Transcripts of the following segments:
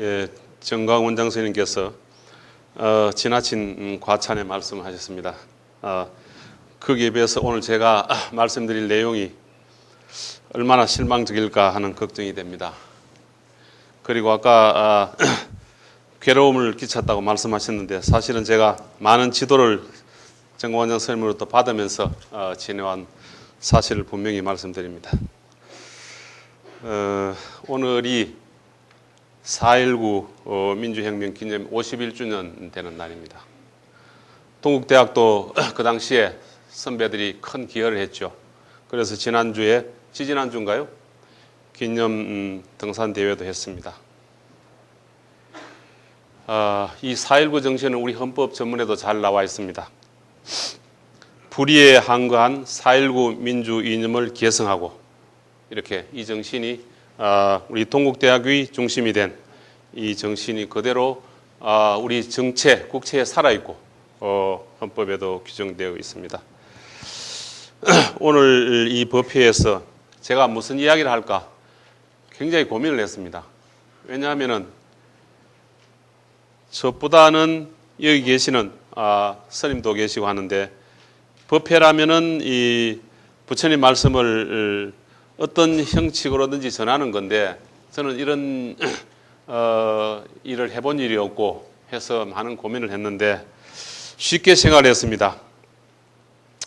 예, 정광 원장 선생님께서 지나친 과찬의 말씀을 하셨습니다. 거기에 비해서 오늘 제가 말씀드릴 내용이 얼마나 실망적일까 하는 걱정이 됩니다. 그리고 아까 괴로움을 끼쳤다고 말씀하셨는데 사실은 제가 많은 지도를 정광 원장 선생님으로부터 받으면서 지내온 사실을 분명히 말씀드립니다. 오늘이 4.19 민주혁명 기념 51주년 되는 날입니다. 동국대학도 그 당시에 선배들이 큰 기여를 했죠. 그래서 지지난주인가요? 기념 등산 대회도 했습니다. 이 4.19 정신은 우리 헌법 전문에도 잘 나와 있습니다. 불의에 항거한 4.19 민주 이념을 계승하고 이렇게 이 정신이 우리 동국대학의 중심이 된 이 정신이 그대로 우리 정체, 국체에 살아있고 헌법에도 규정되어 있습니다. 오늘 이 법회에서 제가 무슨 이야기를 할까 굉장히 고민을 했습니다. 왜냐하면은 저보다는 여기 계시는 스님도 계시고 하는데 법회라면은 이 부처님 말씀을 어떤 형식으로든지 전하는 건데 저는 이런 일을 해본 일이 없고 해서 많은 고민을 했는데 쉽게 생활했습니다.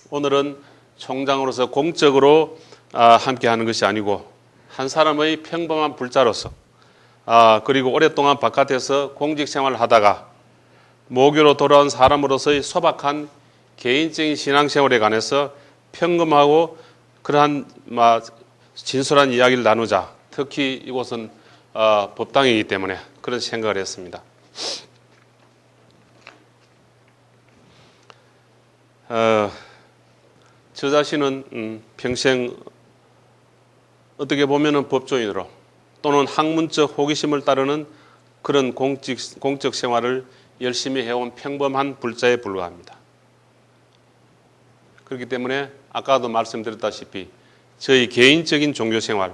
오늘은 총장으로서 공적으로 함께 하는 것이 아니고 한 사람의 평범한 불자로서 그리고 오랫동안 바깥에서 공직 생활을 하다가 모교로 돌아온 사람으로서의 소박한 개인적인 신앙생활에 관해서 평범하고 그러한 진솔한 이야기를 나누자. 특히 이곳은 법당이기 때문에 그런 생각을 했습니다. 저 자신은 평생 어떻게 보면은 법조인으로 또는 학문적 호기심을 따르는 그런 공적 생활을 열심히 해온 평범한 불자에 불과합니다. 그렇기 때문에 아까도 말씀드렸다시피 저희 개인적인 종교 생활,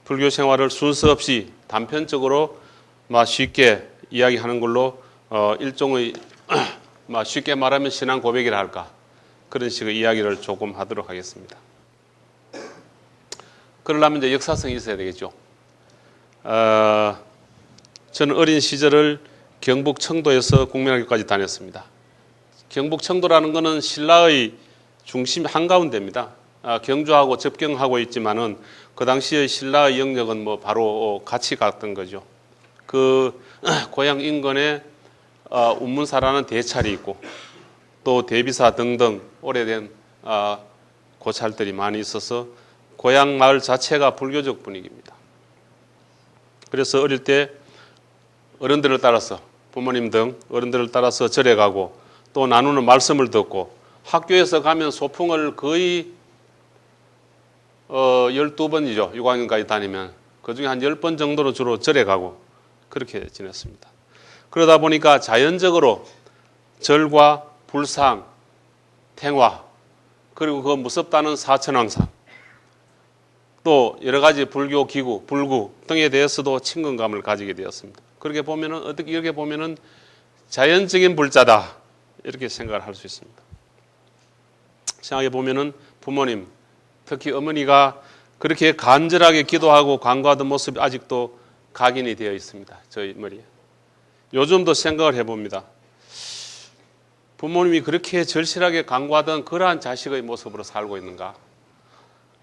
불교 생활을 순서 없이 단편적으로 쉽게 이야기하는 걸로 일종의 쉽게 말하면 신앙 고백이라 할까 그런 식의 이야기를 조금 하도록 하겠습니다. 그러려면 이제 역사성이 있어야 되겠죠. 저는 어린 시절을 경북 청도에서 국민학교까지 다녔습니다. 경북 청도라는 것은 신라의 중심 한가운데입니다. 경주하고 접경하고 있지만은 그 당시의 신라의 영역은 바로 같이 갔던 거죠. 그 고향 인근에 운문사라는 대찰이 있고 또 대비사 등등 오래된 고찰들이 많이 있어서 고향 마을 자체가 불교적 분위기입니다. 그래서 어릴 때 어른들을 따라서 부모님 등 어른들을 따라서 절에 가고 또 나누는 말씀을 듣고 학교에서 가면 소풍을 거의 12번이죠. 6학년까지 다니면 그중에 한 10번 정도로 주로 절에 가고 그렇게 지냈습니다. 그러다 보니까 자연적으로 절과 불상, 탱화 그리고 그 무섭다는 사천왕상 또 여러 가지 불교 기구, 불구 등에 대해서도 친근감을 가지게 되었습니다. 그렇게 보면은 이렇게 보면은 자연적인 불자다 이렇게 생각을 할 수 있습니다. 생각해 보면은 부모님, 특히 어머니가 그렇게 간절하게 기도하고 간구하던 모습이 아직도 각인이 되어 있습니다. 저희 머리에. 요즘도 생각을 해봅니다. 부모님이 그렇게 절실하게 간구하던 그러한 자식의 모습으로 살고 있는가?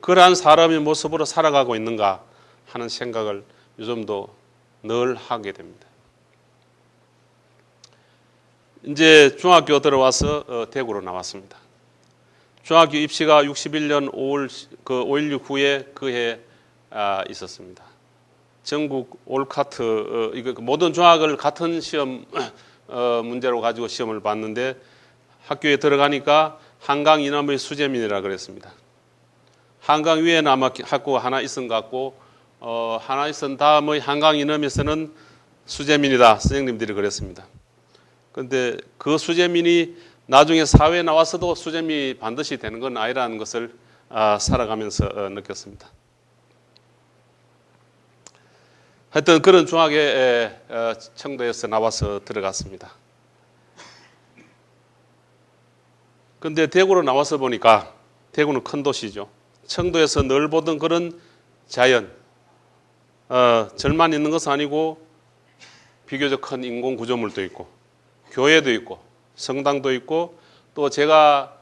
그러한 사람의 모습으로 살아가고 있는가 하는 생각을 요즘도 늘 하게 됩니다. 이제 중학교 들어와서 대구로 나왔습니다. 중학교 입시가 61년 5.16 후에 그 해 있었습니다. 전국 올카트 모든 중학을 같은 시험 문제로 가지고 시험을 봤는데 학교에 들어가니까 한강 이남의 수재민이라 그랬습니다. 한강 위에는 아마 학교가 하나 있은 것 같고 하나 있은 다음의 한강 이남에서는 수재민이다 선생님들이 그랬습니다. 그런데 그 수재민이 나중에 사회에 나와서도 수재민이 반드시 되는 건 아니라는 것을 살아가면서 느꼈습니다. 하여튼 그런 중학에 청도에서 나와서 들어갔습니다. 근데 대구로 나와서 보니까 대구는 큰 도시죠. 청도에서 늘 보던 그런 자연, 절만 있는 것은 아니고 비교적 큰 인공 구조물도 있고 교회도 있고 성당도 있고 또 제가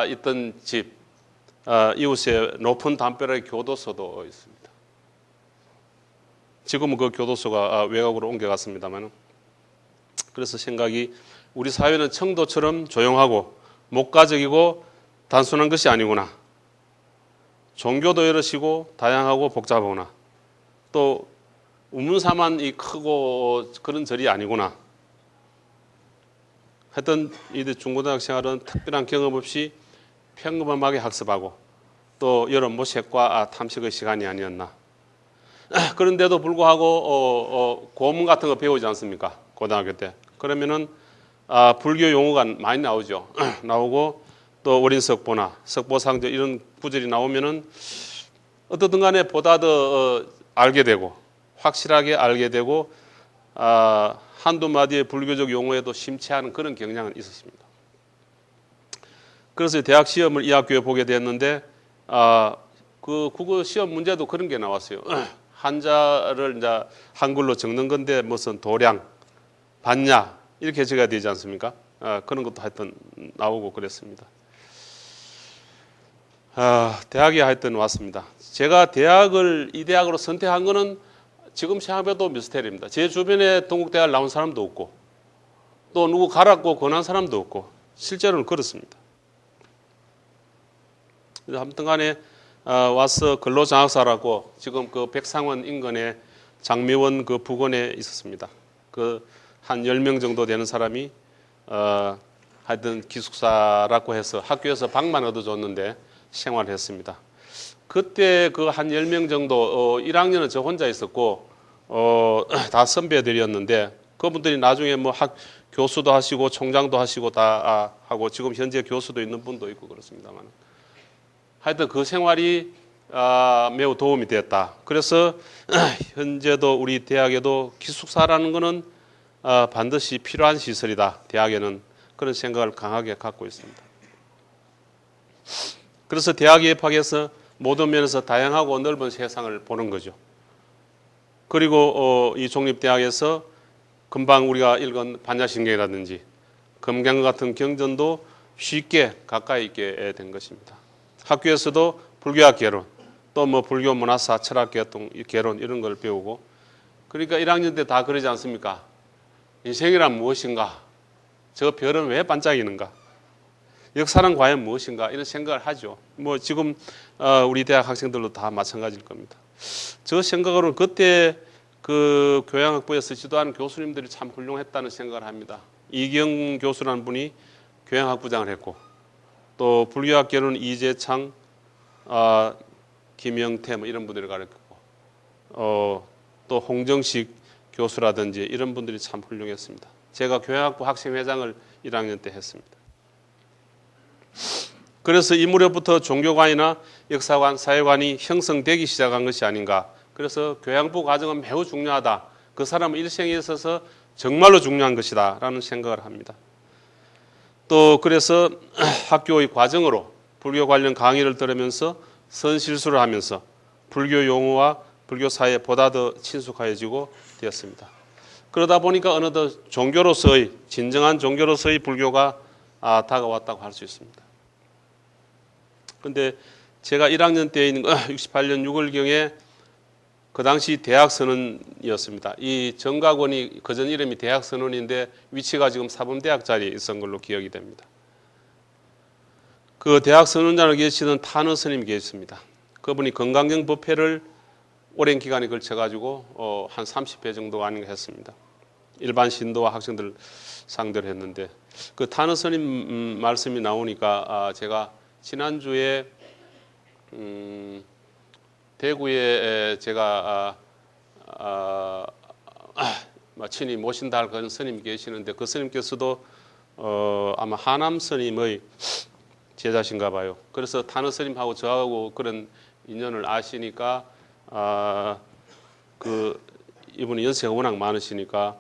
있던 집 이웃에 높은 담벼락의 교도소도 있습니다. 지금은 그 교도소가 외곽으로 옮겨갔습니다만, 그래서 생각이 우리 사회는 청도처럼 조용하고 목가적이고 단순한 것이 아니구나. 종교도 여럿이고 다양하고 복잡하구나. 또 우문사만 이 크고 그런 절이 아니구나. 하여튼 이 중고등학 생활은 특별한 경험 없이 평범하게 학습하고 또 여러 모색과 탐색의 시간이 아니었나. 그런데도 불구하고 고문 같은 거 배우지 않습니까? 고등학교 때. 그러면은 불교 용어가 많이 나오죠. 나오고 또 어린 석보나 석보상저 이런 구절이 나오면은 어떻든 간에 보다 더 알게 되고 확실하게 알게 되고 한두 마디의 불교적 용어에도 심취하는 그런 경향은 있었습니다. 그래서 대학 시험을 이 학교에 보게 됐는데 그 국어 시험 문제도 그런 게 나왔어요. 한자를 이제 한글로 적는 건데 무슨 도량, 반야 이렇게 적어야 되지 않습니까? 그런 것도 하여튼 나오고 그랬습니다. 대학에 하여튼 왔습니다. 제가 이 대학으로 선택한 거는 지금 생각해도 미스테리입니다. 제 주변에 동국대학을 나온 사람도 없고 또 누구 가라고 권한 사람도 없고 실제로는 그렇습니다. 아무튼 간에 와서 근로장학사라고 지금 그 백상원 인근에 장미원 그 부근에 있었습니다. 그 한 10명 정도 되는 사람이 하여튼 기숙사라고 해서 학교에서 방만 얻어줬는데 생활했습니다. 그때 그 한 10명 정도 1학년은 저 혼자 있었고 다 선배들이었는데 그분들이 나중에 뭐 교수도 하시고 총장도 하시고 다 하고 지금 현재 교수도 있는 분도 있고 그렇습니다만 하여튼 그 생활이 매우 도움이 됐다. 그래서 현재도 우리 대학에도 기숙사라는 것은 반드시 필요한 시설이다. 대학에는 그런 생각을 강하게 갖고 있습니다. 그래서 대학에 입학해서 모든 면에서 다양하고 넓은 세상을 보는 거죠. 그리고 이 종립대학에서 금방 우리가 읽은 반야신경이라든지 금강 같은 경전도 쉽게 가까이 있게 된 것입니다. 학교에서도 불교학 개론, 또 뭐 불교 문화사, 철학 개론 이런 걸 배우고 그러니까 1학년 때 다 그러지 않습니까? 인생이란 무엇인가? 저 별은 왜 반짝이는가? 역사는 과연 무엇인가? 이런 생각을 하죠. 뭐 지금 우리 대학 학생들도 다 마찬가지일 겁니다. 저 생각으로는 그때 그 교양학부에서 지도하는 교수님들이 참 훌륭했다는 생각을 합니다. 이경 교수라는 분이 교양학부장을 했고 또 불교학계로는 이재창, 김영태 뭐 이런 분들을 가르쳤고 또 홍정식 교수라든지 이런 분들이 참 훌륭했습니다. 제가 교양학부 학생회장을 1학년 때 했습니다. 그래서 이 무렵부터 종교관이나 역사관, 사회관이 형성되기 시작한 것이 아닌가. 그래서 교양부 과정은 매우 중요하다. 그 사람 일생에 있어서 정말로 중요한 것이다 라는 생각을 합니다. 또 그래서 학교의 과정으로 불교 관련 강의를 들으면서 선실수를 하면서 불교 용어와 불교 사회에 보다 더 친숙해지고 되었습니다. 그러다 보니까 어느덧 종교로서의 진정한 종교로서의 불교가 다가왔다고 할 수 있습니다. 그런데 제가 1학년 때 있는 68년 6월경에 그 당시 대학선언이었습니다. 이 정각원이 그전 이름이 대학선언인데 위치가 지금 사범대학 자리에 있었던 걸로 기억이 됩니다. 그 대학선언장을 계시던 탄원 스님이 계셨습니다. 그분이 건강경 법회를 오랜 기간에 걸쳐가지고 한 30회 정도 아닌가 했습니다. 일반 신도와 학생들 상대로 했는데 그 탄원 스님 말씀이 나오니까 제가 지난주에 대구에 제가 친히 모신다 할 그런 스님이 계시는데 그 스님께서도 아마 하남 스님의 제자신가 봐요. 그래서 탄원 스님하고 저하고 그런 인연을 아시니까 그 이분이 연세가 워낙 많으시니까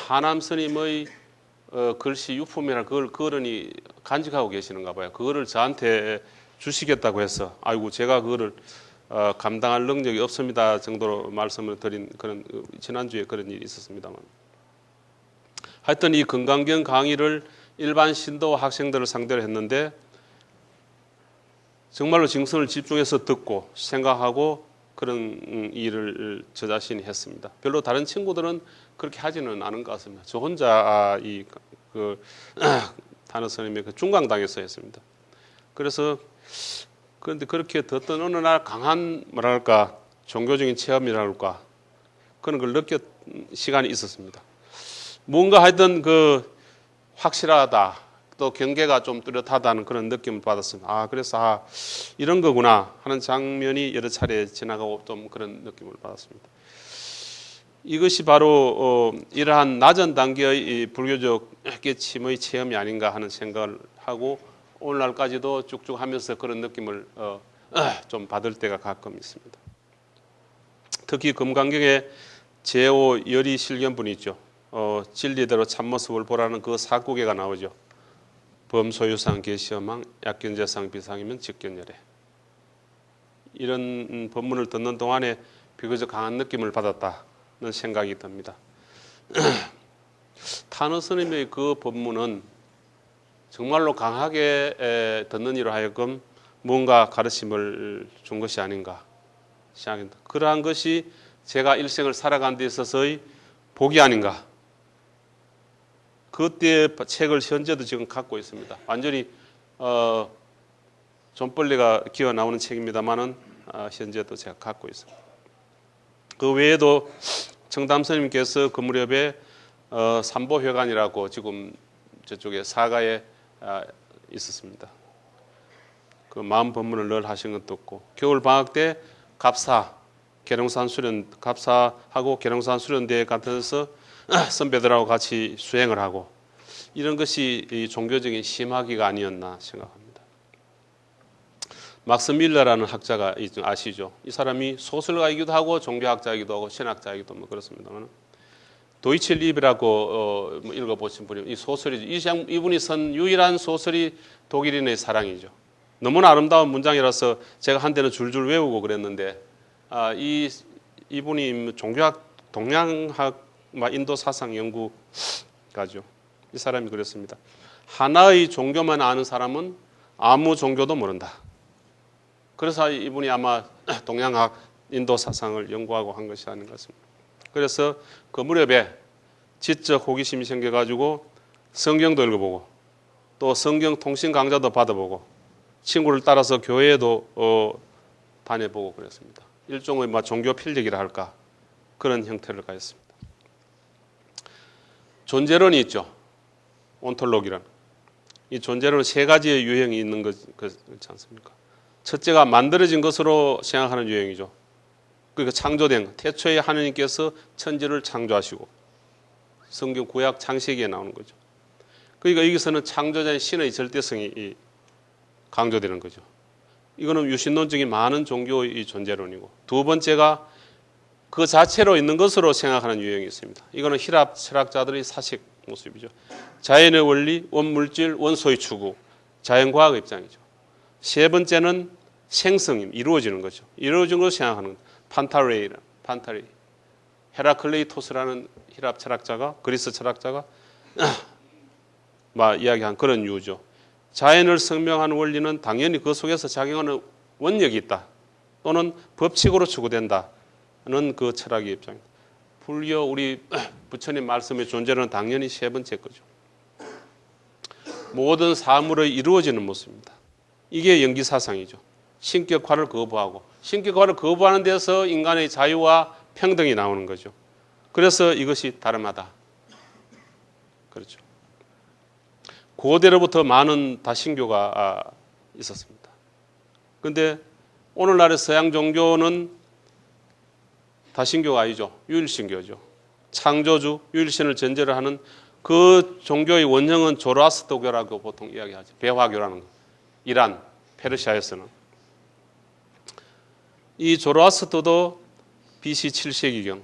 하남 스님의 글씨 유품이라 그걸 어른이 간직하고 계시는가 봐요. 그거를 저한테 주시겠다고 해서 아이고 제가 그거를 감당할 능력이 없습니다 정도로 말씀을 드린 그런 지난주에 그런 일이 있었습니다만, 하여튼 이 금강경 강의를 일반 신도 학생들을 상대로 했는데 정말로 정성을 집중해서 듣고 생각하고 그런 일을 저 자신이 했습니다. 별로 다른 친구들은 그렇게 하지는 않은 것 같습니다. 저 혼자 단어 스님의 그 중강당에서 했습니다. 그래서 그런데 그렇게 듣던 어느 날 강한 뭐랄까 종교적인 체험이랄까 그런 걸 느꼈 시간이 있었습니다. 뭔가 하여튼 확실하다, 또 경계가 좀 뚜렷하다는 그런 느낌을 받았습니다. 그래서 이런 거구나 하는 장면이 여러 차례 지나가고 좀 그런 느낌을 받았습니다. 이것이 바로 이러한 낮은 단계의 이 불교적 깨침의 체험이 아닌가 하는 생각을 하고 오늘날까지도 쭉쭉 하면서 그런 느낌을 좀 받을 때가 가끔 있습니다. 특히 금강경에 제5 열의 실견분이 있죠. 진리대로 참모습을 보라는 그 사구계가 나오죠. 범소유상 계시어망 약견재상 비상이면 직견열애. 이런 법문을 듣는 동안에 비교적 강한 느낌을 받았다는 생각이 듭니다. 탄어 스님의 그 법문은 정말로 강하게 듣는 이로 하여금 뭔가 가르침을 준 것이 아닌가 생각합니다. 그러한 것이 제가 일생을 살아간 데 있어서의 복이 아닌가. 그때의 책을 현재도 지금 갖고 있습니다. 완전히 존벌레가 기어 나오는 책입니다만은 현재도 제가 갖고 있습니다. 그 외에도 청담 스님께서 그 무렵에 삼보회관이라고 지금 저쪽에 사가에 있었습니다. 그 마음 법문을 늘 하신 것도 없고, 겨울 방학 때 갑사하고 계룡산 수련대에 가서 선배들하고 같이 수행을 하고, 이런 것이 이 종교적인 심화기가 아니었나 생각합니다. 막스 밀러라는 학자가 아시죠? 이 사람이 소설가이기도 하고 종교학자이기도 하고 신학자이기도 뭐 그렇습니다만, 도이체 리베라고 읽어보신 분이 이 소설이죠. 이분이 쓴 유일한 소설이 독일인의 사랑이죠. 너무나 아름다운 문장이라서 제가 한때는 줄줄 외우고 그랬는데, 이분이 종교학, 동양학, 인도 사상 연구가죠. 이 사람이 그랬습니다. 하나의 종교만 아는 사람은 아무 종교도 모른다. 그래서 이분이 아마 동양학, 인도 사상을 연구하고 한 것이 아닌가 같습니다. 그래서 그 무렵에 지적 호기심이 생겨가지고 성경도 읽어보고 또 성경 통신 강좌도 받아보고 친구를 따라서 교회에도 다녀보고 그랬습니다. 일종의 종교 필력이라 할까 그런 형태를 가졌습니다. 존재론이 있죠. 온톨로기론. 이 존재론은 세 가지의 유형이 있는 그렇지 않습니까? 첫째가 만들어진 것으로 생각하는 유형이죠. 그러니까 창조된, 태초에 하느님께서 천지를 창조하시고 성경 구약 창세기에 나오는 거죠. 그러니까 여기서는 창조자인 신의 절대성이 강조되는 거죠. 이거는 유신론적인 많은 종교의 존재론이고, 두 번째가 그 자체로 있는 것으로 생각하는 유형이 있습니다. 이거는 히랍 철학자들의 사식 모습이죠. 자연의 원리, 원물질, 원소의 추구, 자연과학의 입장이죠. 세 번째는 생성임, 이루어지는 거죠. 이루어진 것으로 생각하는 판타레이, 헤라클레이토스라는 히랍 철학자가, 그리스 철학자가 이야기한 그런 이유죠. 자연을 성명하는 원리는 당연히 그 속에서 작용하는 원력이 있다, 또는 법칙으로 추구된다는 그 철학의 입장입니다. 불교 우리 부처님 말씀의 존재는 당연히 세 번째 거죠. 모든 사물의 이루어지는 모습입니다. 이게 영기사상이죠. 신격화를 거부하고, 신격화를 거부하는 데서 인간의 자유와 평등이 나오는 거죠. 그래서 이것이 다름하다. 그렇죠. 고대로부터 많은 다신교가 있었습니다. 그런데 오늘날의 서양 종교는 다신교가 아니죠. 유일신교죠. 창조주, 유일신을 전제로 하는 그 종교의 원형은 조로아스터교라고 보통 이야기하죠. 배화교라는 거. 이란, 페르시아에서는. 이 조로아스터도 BC 7세기경,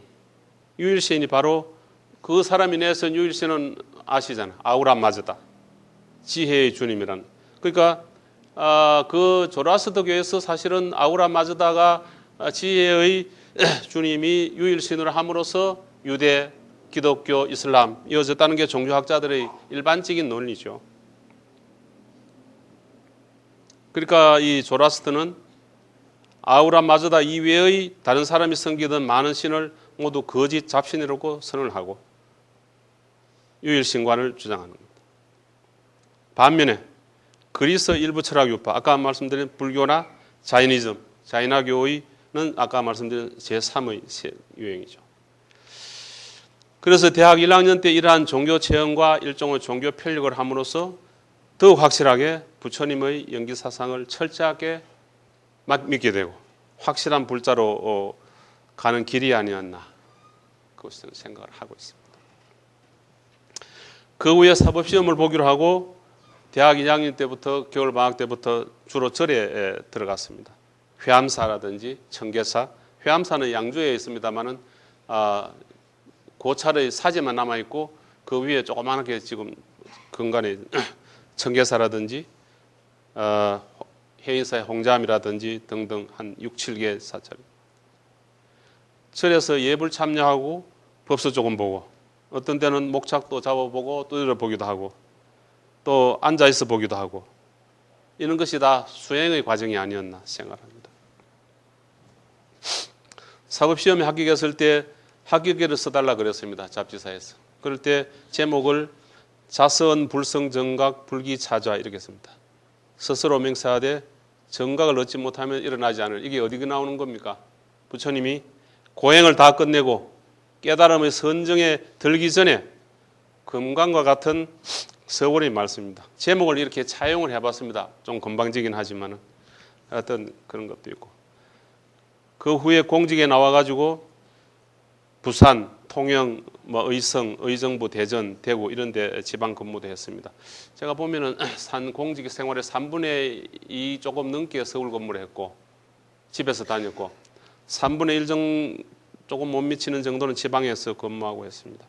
유일신이 바로 그 사람이 내세운 유일신은 아시잖아요. 아우라 마즈다. 지혜의 주님이란. 그러니까 그 조라스터교에서 사실은 아우라 마즈다가 지혜의 주님이 유일신으로 함으로써 유대, 기독교, 이슬람 이어졌다는 게 종교학자들의 일반적인 논리죠. 그러니까 이 조라스터는 아우라 마즈다 이외의 다른 사람이 섬기던 많은 신을 모두 거짓 잡신이라고 선언을 하고 유일신관을 주장하는 겁니다. 반면에 그리스 일부 철학 유파, 아까 말씀드린 불교나 자이니즘, 자이나교의는 아까 말씀드린 제3의 유행이죠. 그래서 대학 1학년 때 이러한 종교 체험과 일종의 종교 편력을 함으로써 더 확실하게 부처님의 연기사상을 철저하게 믿게 되고 확실한 불자로 가는 길이 아니었나 그것을 생각을 하고 있습니다. 그 후에 사법시험을 보기로 하고 대학 2학년 때부터 겨울방학 때부터 주로 절에 들어갔습니다. 회암사라든지 청계사, 회암사는 양주에 있습니다만은 고찰의 사제만 남아있고 그 위에 조그맣게 지금 근간에 청계사라든지 해인사의 홍잠이라든지 등등 한 6, 7개 사찰. 절에서 예불 참여하고 법서 조금 보고 어떤 때는 목착도 잡아보고 두드려 보기도 하고 또 앉아있어 보기도 하고 이런 것이 다 수행의 과정이 아니었나 생각합니다. 사법시험에 합격했을 때 합격계를 써달라 그랬습니다. 잡지사에서. 그럴 때 제목을 자선, 불성, 정각, 불기차좌 이렇게 씁니다. 스스로 맹세하되 정각을 얻지 못하면 일어나지 않을. 이게 어디가 나오는 겁니까? 부처님이 고행을 다 끝내고 깨달음의 선정에 들기 전에 금강과 같은 서원의 말씀입니다. 제목을 이렇게 차용을 해봤습니다. 좀 건방지긴 하지만 어떤 그런 것도 있고 그 후에 공직에 나와가지고 부산, 통영, 의성, 의정부, 대전, 대구 이런 데 지방 근무도 했습니다. 제가 보면은 공직 생활의 3분의 2 조금 넘게 서울 근무를 했고 집에서 다녔고 3분의 1 조금 못 미치는 정도는 지방에서 근무하고 했습니다.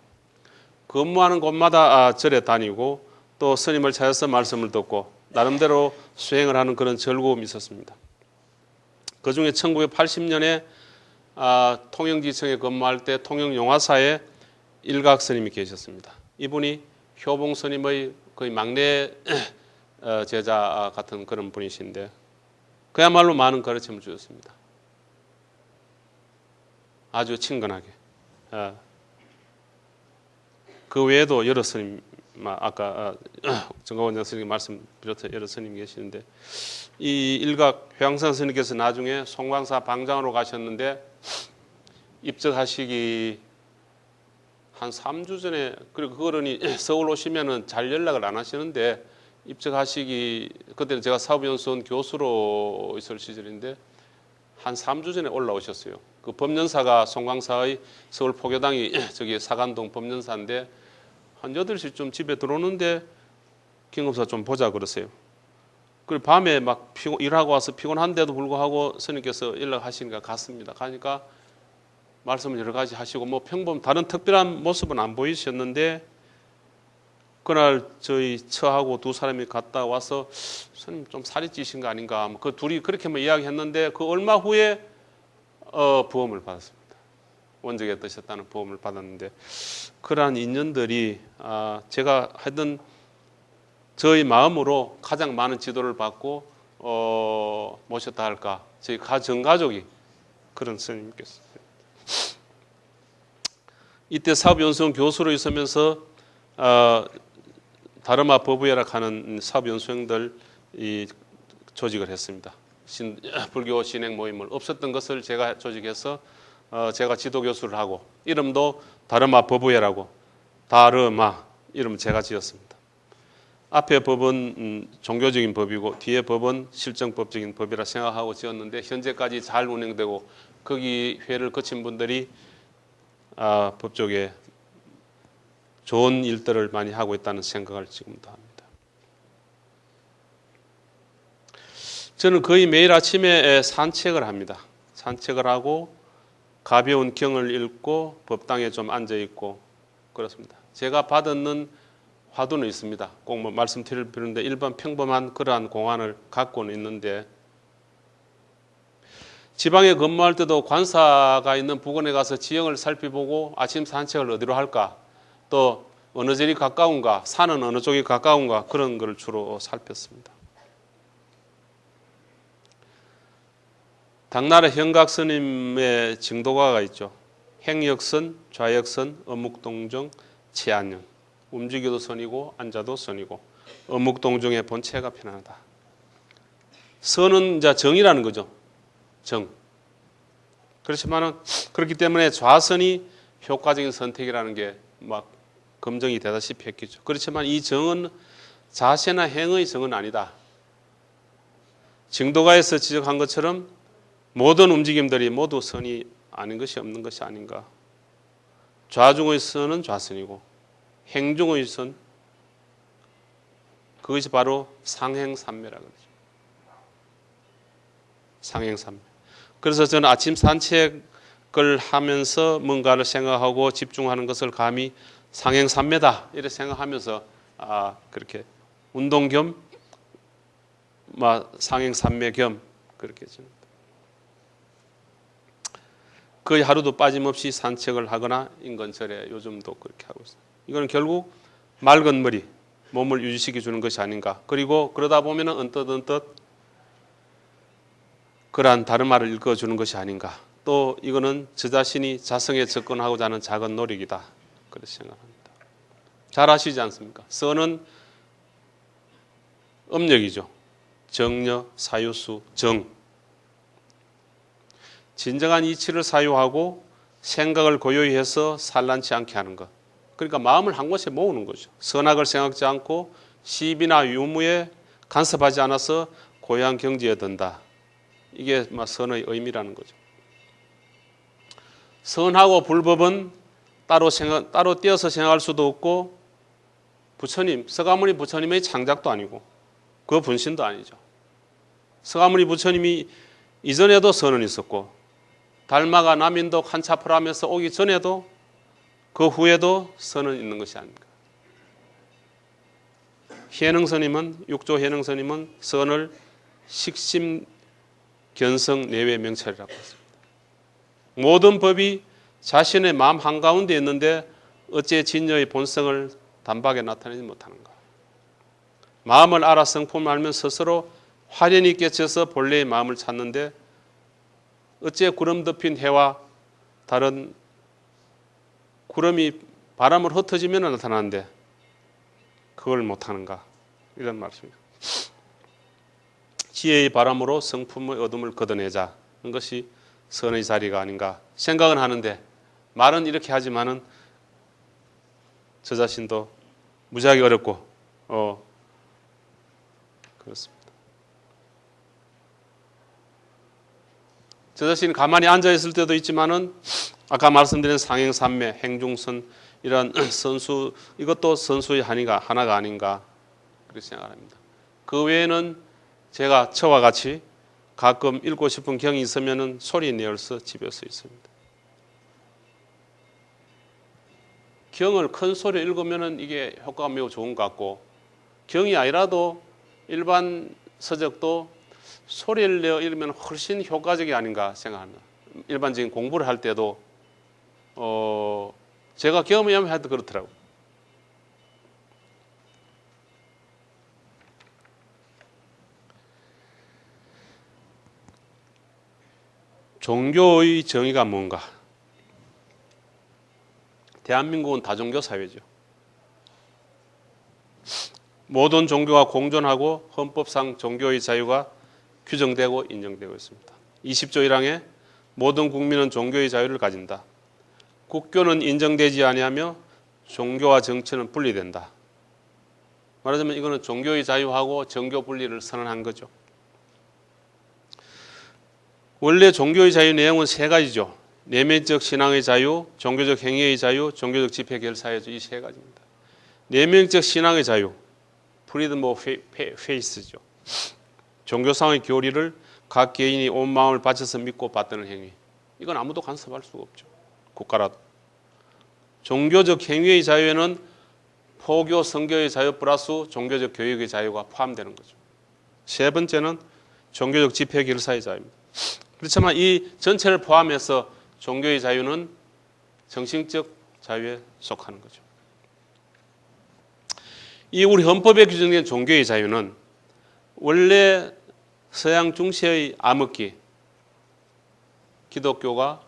근무하는 곳마다 절에 다니고 또 스님을 찾아서 말씀을 듣고 나름대로 수행을 하는 그런 즐거움이 있었습니다. 그중에 1980년에 통영지청에 근무할 때 통영용화사에 일각 스님이 계셨습니다. 이분이 효봉 스님의 거의 막내 제자 같은 그런 분이신데 그야말로 많은 가르침을 주셨습니다. 아주 친근하게. 그 외에도 여러 스님, 아까 정가원장 스님 말씀 비롯해 여러 스님 계시는데 이 일각 회왕산 스님께서 나중에 송광사 방장으로 가셨는데 입적하시기 한 3주 전에 그리고 그 어른이 서울 오시면은 잘 연락을 안 하시는데 입적하시기 그때는 제가 사법연수원 교수로 있을 시절인데 한 3주 전에 올라오셨어요. 그 법연사가 송광사의 서울 포교당이 저기 사간동 법연사인데 한 8시쯤 집에 들어오는데 김검사 좀 보자 그러세요. 그리고 밤에 막 일하고 와서 피곤한데도 불구하고 스님께서 연락하시니까 갔습니다. 가니까 말씀을 여러 가지 하시고 뭐 평범 다른 특별한 모습은 안 보이셨는데 그날 저희 처하고 두 사람이 갔다 와서 스님 좀 살이 찌신 거 아닌가 그 둘이 그렇게만 이야기했는데 그 얼마 후에 부험을 받았습니다. 원적에 뜨셨다는 부험을 받았는데 그러한 인연들이 제가 하여튼 저희 마음으로 가장 많은 지도를 받고 모셨다 할까 저희 전 가족이 그런 스님께서 이때 사법연수원 교수로 있으면서 다르마 법우야라 하는 사법연수원들 조직을 했습니다. 불교 진행 모임을 없었던 것을 제가 조직해서 제가 지도 교수를 하고 이름도 다르마 법우야라고 다르마 이름 제가 지었습니다. 앞에 법은 종교적인 법이고 뒤에 법은 실정법적인 법이라 생각하고 지었는데 현재까지 잘 운영되고 거기 회를 거친 분들이 법조계 좋은 일들을 많이 하고 있다는 생각을 지금도 합니다. 저는 거의 매일 아침에 산책을 합니다. 산책을 하고 가벼운 경을 읽고 법당에 좀 앉아 있고 그렇습니다. 제가 받는 화두는 있습니다. 꼭 뭐 말씀드릴 필요인데 일반 평범한 그러한 공안을 갖고는 있는데 지방에 근무할 때도 관사가 있는 부근에 가서 지형을 살펴보고 아침 산책을 어디로 할까, 또 어느 절이 가까운가, 산은 어느 쪽이 가까운가 그런 걸 주로 살폈습니다. 당나라 현각 스님의 증도가가 있죠. 행역선, 좌역선, 어묵동정, 치안연. 움직여도 선이고 앉아도 선이고 어묵동정의 본체가 편안하다. 선은 이제 정이라는 거죠. 정. 그렇지만은 그렇기 때문에 좌선이 효과적인 선택이라는 게 막 검증이 되다시피 했겠죠. 그렇지만 이 정은 자세나 행의 정은 아니다. 증도가에서 지적한 것처럼 모든 움직임들이 모두 선이 아닌 것이 없는 것이 아닌가. 좌중의 선은 좌선이고 행중의 선, 그것이 바로 상행삼매라고 그러죠. 상행삼매. 그래서 저는 아침 산책을 하면서 뭔가를 생각하고 집중하는 것을 감히 상행삼매다 이렇게 생각하면서 그렇게 운동 겸 상행삼매 겸 그렇게 저는 거의 하루도 빠짐없이 산책을 하거나 인건절에 요즘도 그렇게 하고 있어요. 이거는 결국 맑은 머리, 몸을 유지시켜 주는 것이 아닌가. 그리고 그러다 보면 언뜻 그러한 다른말을 읽어주는 것이 아닌가. 또 이거는 저 자신이 자성에 접근하고자 하는 작은 노력이다. 그렇게 생각합니다. 잘 아시지 않습니까? 선은 음력이죠. 정려, 사유수, 정. 진정한 이치를 사유하고 생각을 고요히 해서 산란치 않게 하는 것. 그러니까 마음을 한 곳에 모으는 거죠. 선악을 생각지 않고 시비나 유무에 간섭하지 않아서 고요한 경지에 든다. 이게 선의 의미라는 거죠. 선하고 불법은 따로 떼어서 생각할 수도 없고 부처님, 서가모니 부처님의 창작도 아니고 그 분신도 아니죠. 서가모니 부처님이 이전에도 선은 있었고 달마가 남인독 한차포를 하면서 오기 전에도 그 후에도 선은 있는 것이 아닙니까? 해능스님은 육조 해능스님은 선을 식심 견성 내외 명찰이라고 했습니다. 모든 법이 자신의 마음 한가운데 있는데 어째 진여의 본성을 단박에 나타내지 못하는가? 마음을 알아 성품을 알면 스스로 화련히 깨쳐서 본래의 마음을 찾는데 어째 구름 덮인 해와 다른 구름이 바람을 흩어지면 나타나는데 그걸 못하는가? 이런 말씀입니다. 지혜의 바람으로 성품의 어둠을 걷어내자는 것이 선의 자리가 아닌가 생각은 하는데 말은 이렇게 하지만은 저 자신도 무지하게 어렵고 그렇습니다. 저 자신이 가만히 앉아 있을 때도 있지만은 아까 말씀드린 상행삼매, 행중선 이런 선수 이것도 선수의 하나가 아닌가 그렇게 생각합니다. 그 외에는 제가 저와 같이 가끔 읽고 싶은 경이 있으면은 소리 내어서 집에서 있습니다. 경을 큰 소리로 읽으면은 이게 효과가 매우 좋은 것 같고 경이 아니라도 일반 서적도 소리를 내어 읽으면 훨씬 효과적이 아닌가 생각합니다. 일반적인 공부를 할 때도 제가 경험에 의하면 해도 그렇더라고요. 종교의 정의가 뭔가? 대한민국은 다종교 사회죠. 모든 종교가 공존하고 헌법상 종교의 자유가 규정되고 인정되고 있습니다. 20조 1항에 모든 국민은 종교의 자유를 가진다. 국교는 인정되지 아니하며 종교와 정치는 분리된다. 말하자면 이거는 종교의 자유하고 정교 분리를 선언한 거죠. 원래 종교의 자유 내용은 세 가지죠. 내면적 신앙의 자유, 종교적 행위의 자유, 종교적 집회 결사의 자유 이 세 가지입니다. 내면적 신앙의 자유, freedom of faith죠. 종교상의 교리를 각 개인이 온 마음을 바쳐서 믿고 받드는 행위. 이건 아무도 간섭할 수가 없죠. 국가라도. 종교적 행위의 자유에는 포교, 선교의 자유 플러스 종교적 교육의 자유가 포함되는 거죠. 세 번째는 종교적 집회 결사의 자유입니다. 그렇지만 이 전체를 포함해서 종교의 자유는 정신적 자유에 속하는 거죠. 이 우리 헌법에 규정된 종교의 자유는 원래 서양 중시의 암흑기, 기독교가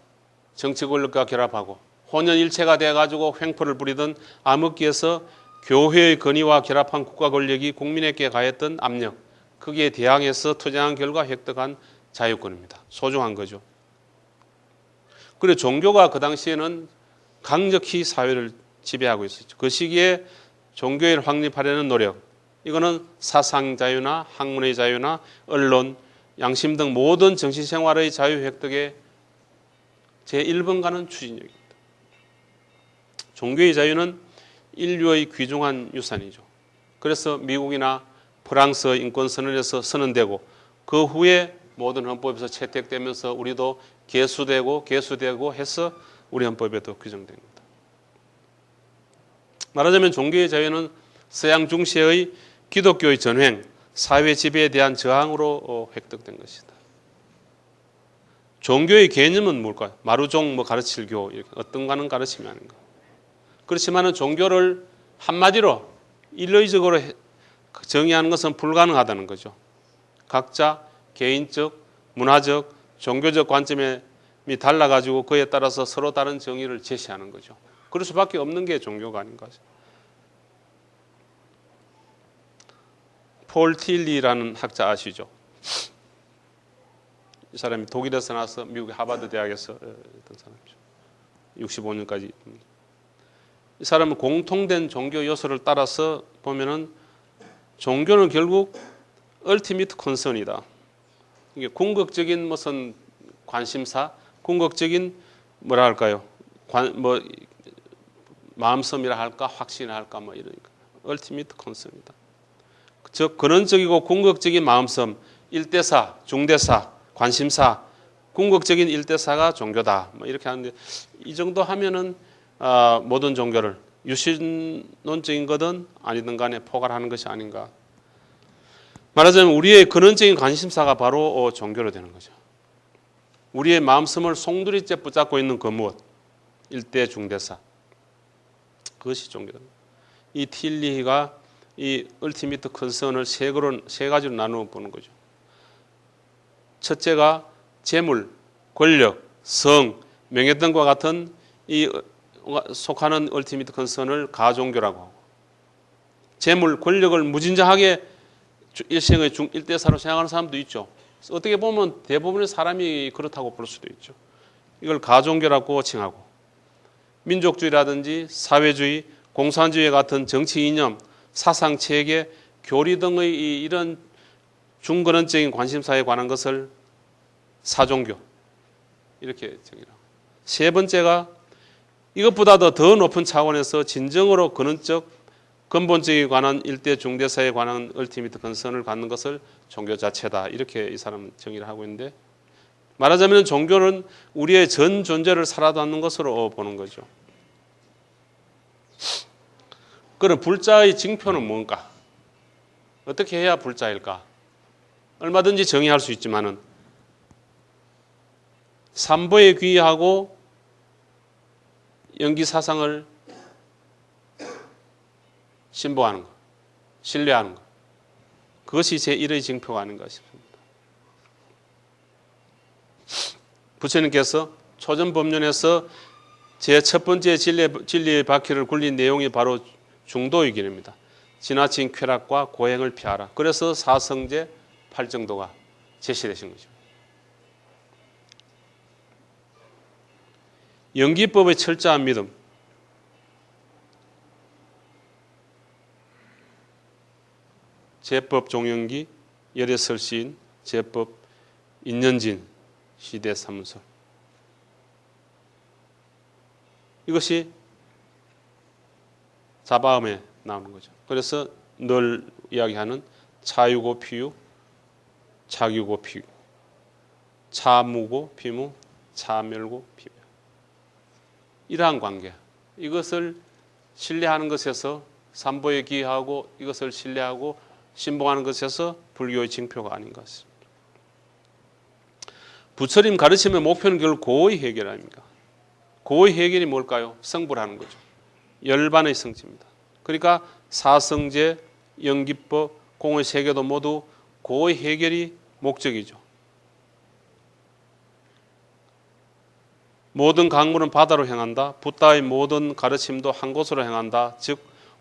정치 권력과 결합하고 혼연일체가 돼가지고 횡포를 부리던 암흑기에서 교회의 권위와 결합한 국가 권력이 국민에게 가했던 압력, 거기에 대항해서 투쟁한 결과 획득한 자유권입니다. 소중한 거죠. 그리고 종교가 그 당시에는 강력히 사회를 지배하고 있었죠. 그 시기에 종교를 확립하려는 노력, 이거는 사상 자유나 학문의 자유나 언론, 양심 등 모든 정치생활의 자유 획득에 제1번가는 추진력입니다. 종교의 자유는 인류의 귀중한 유산이죠. 그래서 미국이나 프랑스의 인권선언에서 선언되고 그 후에 모든 헌법에서 채택되면서 우리도 개수되고 해서 우리 헌법에도 규정됩니다. 말하자면 종교의 자유는 서양 중시의 기독교의 전횡, 사회 지배에 대한 저항으로 획득된 것이다. 종교의 개념은 뭘까요? 마루종, 가르칠교, 이렇게 어떤 가는 가르침이 아닌가. 그렇지만 종교를 한마디로 일의적으로 정의하는 것은 불가능하다는 거죠. 각자 개인적, 문화적, 종교적 관점이 달라가지고 그에 따라서 서로 다른 정의를 제시하는 거죠. 그럴 수밖에 없는 게 종교가 아닌가. 폴 틸리라는 학자 아시죠? 이 사람이 독일에서 나와서 미국의 하버드 대학에서 했던 사람이죠. 65년까지. 이 사람은 공통된 종교 요소를 따라서 보면은 종교는 결국 얼티미트 컨선이다. 이게 궁극적인 무슨 관심사, 궁극적인 뭐라 할까요? 마음섬이라 할까, 확신이라 할까, 이러니까 얼티미트 컨선이다. 즉 근원적이고 궁극적인 마음섬, 일대사, 중대사, 관심사, 궁극적인 일대사가 종교다. 이렇게 하는데 이 정도 하면은 모든 종교를 유신론적인 거든 아니든 간에 포괄하는 것이 아닌가. 말하자면 우리의 근원적인 관심사가 바로 종교로 되는 거죠. 우리의 마음섬을 송두리째 붙잡고 있는 그 무엇, 일대 중대사, 그것이 종교다. 이 틸리히가 이 얼티미트 컨선을 세 가지로 나누어 보는 거죠. 첫째가 재물, 권력, 성, 명예 등과 같은 이 속하는 얼티미트 컨선을 가종교라고 하고, 재물, 권력을 무진장하게 일생의 일대사로 생각하는 사람도 있죠. 어떻게 보면 대부분의 사람이 그렇다고 볼 수도 있죠. 이걸 가종교라고 칭하고, 민족주의라든지 사회주의, 공산주의 같은 정치 이념, 사상 체계, 교리 등의 이런 중근원적인 관심사에 관한 것을 사종교 이렇게 정의하고, 세 번째가 이것보다도 더 높은 차원에서 진정으로 근원적 근본적에 관한 일대 중대사에 관한 얼티미트 컨선을 갖는 것을 종교 자체다. 이렇게 이 사람은 정의를 하고 있는데, 말하자면 종교는 우리의 전 존재를 살아담는 것으로 보는 거죠. 그럼 불자의 징표는 뭔가? 어떻게 해야 불자일까? 얼마든지 정의할 수 있지만은 삼보에 귀의하고 영기 사상을 신봉하는 것, 신뢰하는 것, 그것이 제1의 징표가 아닌가 싶습니다. 부처님께서 초전법륜에서 제 첫 번째 진리의 바퀴를 굴린 내용이 바로 중도의 길입니다. 지나친 쾌락과 고행을 피하라. 그래서 사성제 8정도가 제시되신 거죠. 영기법의 철저한 믿음, 제법 종영기, 열애설시인, 제법 인연진, 시대사문설. 이것이 자바음에 나오는 거죠. 그래서 늘 이야기하는 차유고 피유, 차유고 피유, 차무고 피무, 차멸구 피멸. 이러한 관계, 이것을 신뢰하는 것에서 삼보에 기하고 이것을 신뢰하고 신봉하는 것에서 불교의 징표가 아닌가 싶습니다. 부처님 가르침의 목표는 결국 고의 해결 아닙니까? 고의 해결이 뭘까요? 성불하는 거죠. 열반의 성지입니다. 그러니까 사성제, 영기법, 공의 세계도 모두 고의 해결이 목적이죠. 모든 강물은 바다로 향한다. 붓다의 모든 가르침도 한 곳으로 향한다. 즉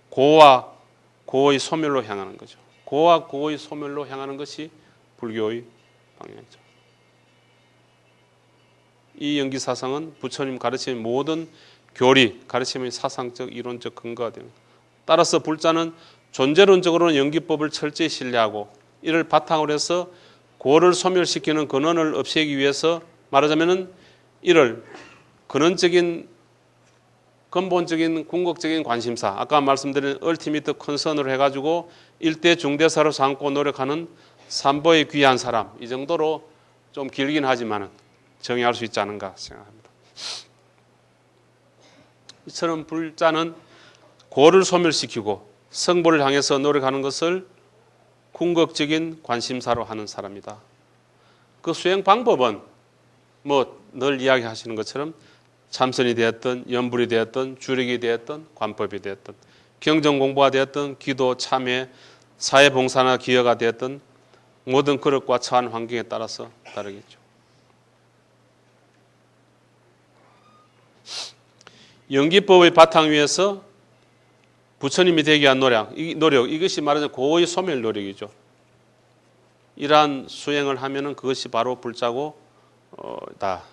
고와 고의 소멸로 향하는 거죠. 고와 고의 소멸로 향하는 것이 불교의 방향이죠. 이 영기사상은 부처님 가르침의 모든 교리, 가르침의 사상적, 이론적 근거가 됩니다. 따라서 불자는 존재론적으로는 영기법을 철저히 신뢰하고 이를 바탕으로 해서 고를 소멸시키는 근원을 없애기 위해서 말하자면 이를 근원적인 근본적인 궁극적인 관심사, 아까 말씀드린 얼티미트 컨선으로 해가지고 일대 중대사로 삼고 노력하는 삼보의 귀한 사람, 이 정도로 좀 길긴 하지만 정의할 수 있지 않은가 생각합니다. 이처럼 불자는 고를 소멸시키고 성보를 향해서 노력하는 것을 궁극적인 관심사로 하는 사람이다. 그 수행 방법은 뭐 늘 이야기하시는 것처럼 참선이 되었든 연불이 되었든 주력이 되었든 관법이 되었든 경전 공부가 되었든 기도, 참회, 사회봉사나 기여가 되었든 모든 그릇과 처한 환경에 따라서 다르겠죠. 영기법의 바탕 위에서 부처님이 되기 위한 노력, 이것이 말하자면 고의 소멸 노력이죠. 이러한 수행을 하면은 그것이 바로 불자고 다.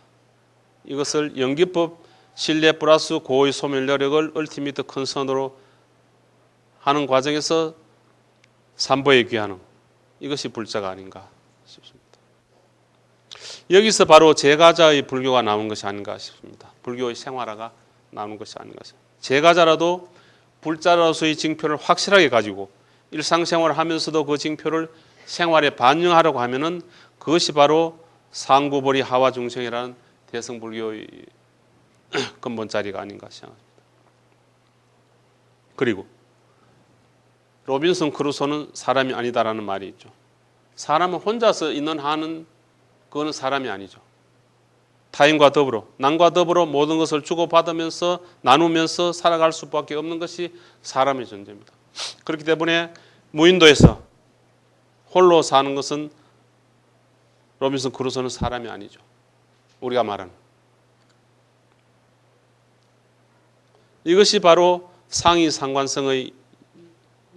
이것을 영기법 신뢰 플러스 고의 소멸 노력을 얼티미트 컨선으로 하는 과정에서 삼보에 귀하는 이것이 불자가 아닌가 싶습니다. 여기서 바로 제가자의 불교가 나오는 것이 아닌가 싶습니다. 불교의 생활화가 나오는 것이 아닌가 싶습니다. 제가자라도 불자로서의 징표를 확실하게 가지고 일상생활을 하면서도 그 징표를 생활에 반영하려고 하면은 그것이 바로 상구보리 하와중생이라는 대승불교의 근본 자리가 아닌가 생각합니다. 그리고 로빈슨 크루소는 사람이 아니다라는 말이 있죠. 사람은 혼자서 있는 한은 그거는 사람이 아니죠. 타인과 더불어, 남과 더불어 모든 것을 주고받으면서 나누면서 살아갈 수밖에 없는 것이 사람의 존재입니다. 그렇기 때문에 무인도에서 홀로 사는 것은 로빈슨 크루소는 사람이 아니죠. 우리가 말하는 이것이 바로 상위 상관성의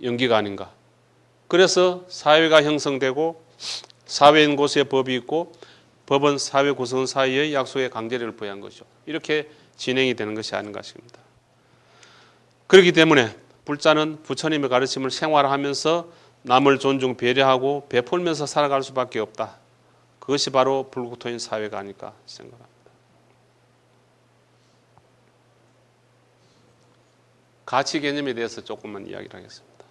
연기가 아닌가. 그래서 사회가 형성되고 사회인 곳에 법이 있고 법은 사회 구성원 사이의 약속의 강제력을 부여한 것이죠. 이렇게 진행이 되는 것이 아닌가 싶습니다. 그렇기 때문에 불자는 부처님의 가르침을 생활하면서 남을 존중 배려하고 베풀면서 살아갈 수밖에 없다. 그것이 바로 불국토인 사회가 아닐까 생각합니다. 가치 개념에 대해서 조금만 이야기를 하겠습니다.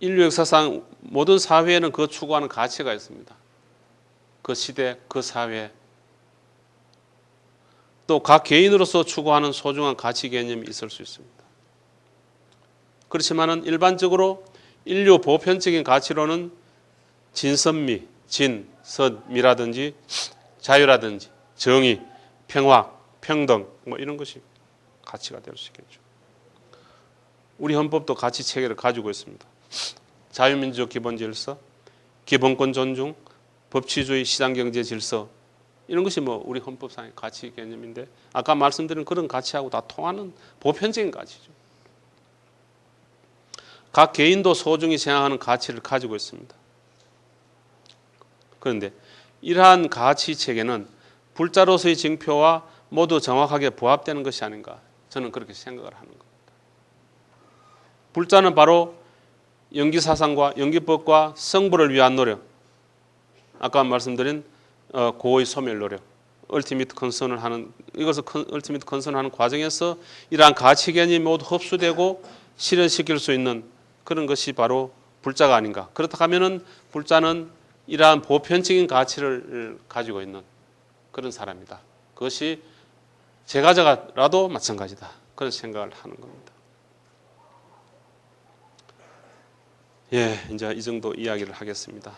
인류 역사상 모든 사회에는 그 추구하는 가치가 있습니다. 그 시대, 그 사회, 또 각 개인으로서 추구하는 소중한 가치 개념이 있을 수 있습니다. 그렇지만은 일반적으로 인류 보편적인 가치로는 진선미, 진, 선미라든지 자유라든지 정의, 평화, 평등 뭐 이런 것이 가치가 될 수 있겠죠. 우리 헌법도 가치 체계를 가지고 있습니다. 자유민주적 기본 질서, 기본권 존중, 법치주의 시장경제 질서 이런 것이 뭐 우리 헌법상의 가치 개념인데 아까 말씀드린 그런 가치하고 다 통하는 보편적인 가치죠. 각 개인도 소중히 생각하는 가치를 가지고 있습니다. 그런데 이러한 가치 체계는 불자로서의 징표와 모두 정확하게 부합되는 것이 아닌가 저는 그렇게 생각을 하는 겁니다. 불자는 바로 영기사상과 영기법과 성불을 위한 노력, 아까 말씀드린 고의 소멸 노력, 얼티미트 컨선을 하는 이것을 얼티미트 컨선을 하는 과정에서 이러한 가치 개념이 모두 흡수되고 실현시킬 수 있는 그런 것이 바로 불자가 아닌가. 그렇다 하면은 불자는 이러한 보편적인 가치를 가지고 있는 그런 사람이다. 그것이 제 가져가라도 마찬가지다. 그런 생각을 하는 겁니다. 예, 이제 이 정도 이야기를 하겠습니다.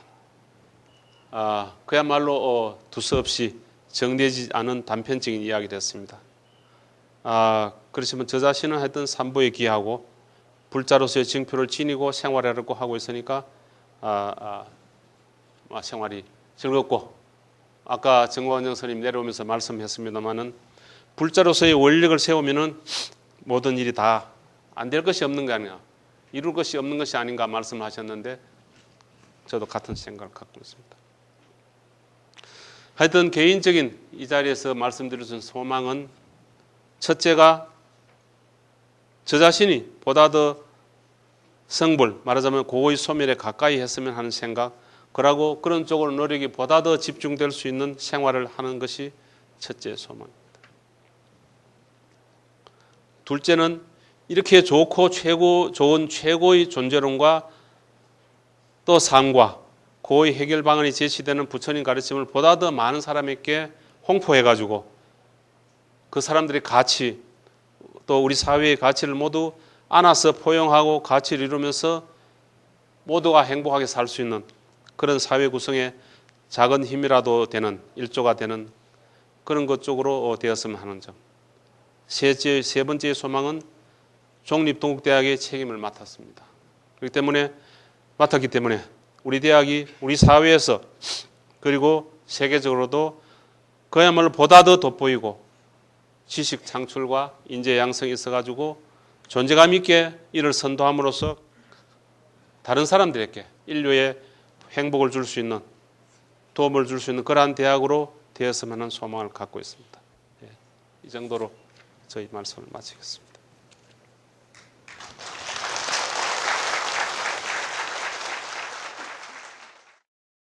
그야말로 두서없이 정리되지 않은 단편적인 이야기를 했습니다. 그렇지만 저 자신은 하여튼 산보에 기하고 불자로서의 징표를 지니고 생활하려고 하고 있으니까 생활이 즐겁고, 아까 정광영 선생님 내려오면서 말씀했습니다마는 불자로서의 원력을 세우면은 모든 일이 다 안 될 것이 없는 게 아니야, 이룰 것이 없는 것이 아닌가 말씀하셨는데 저도 같은 생각을 갖고 있습니다. 하여튼 개인적인 이 자리에서 말씀드린 소망은, 첫째가 저 자신이 보다 더 성불, 말하자면 고의 소멸에 가까이 했으면 하는 생각, 그러고 그런 쪽으로 노력이 보다 더 집중될 수 있는 생활을 하는 것이 첫째 소망입니다. 둘째는 이렇게 좋고 좋은 최고의 존재론과 또 삶과 고의 해결 방안이 제시되는 부처님 가르침을 보다 더 많은 사람에게 홍보해가지고 그 사람들의 가치, 또 우리 사회의 가치를 모두 안아서 포용하고 가치를 이루면서 모두가 행복하게 살 수 있는 그런 사회 구성의 작은 힘이라도 되는, 일조가 되는 그런 것 쪽으로 되었으면 하는 점. 세 번째의 소망은 종립동국대학의 책임을 맡았기 때문에 우리 대학이 우리 사회에서 그리고 세계적으로도 그야말로 보다 더 돋보이고 지식 창출과 인재 양성이 있어가지고 존재감 있게 이를 선도함으로써 다른 사람들에게 인류에 행복을 줄 수 있는, 도움을 줄 수 있는 그러한 대학으로 되었으면 하는 소망을 갖고 있습니다. 이 정도로 저희 말씀을 마치겠습니다.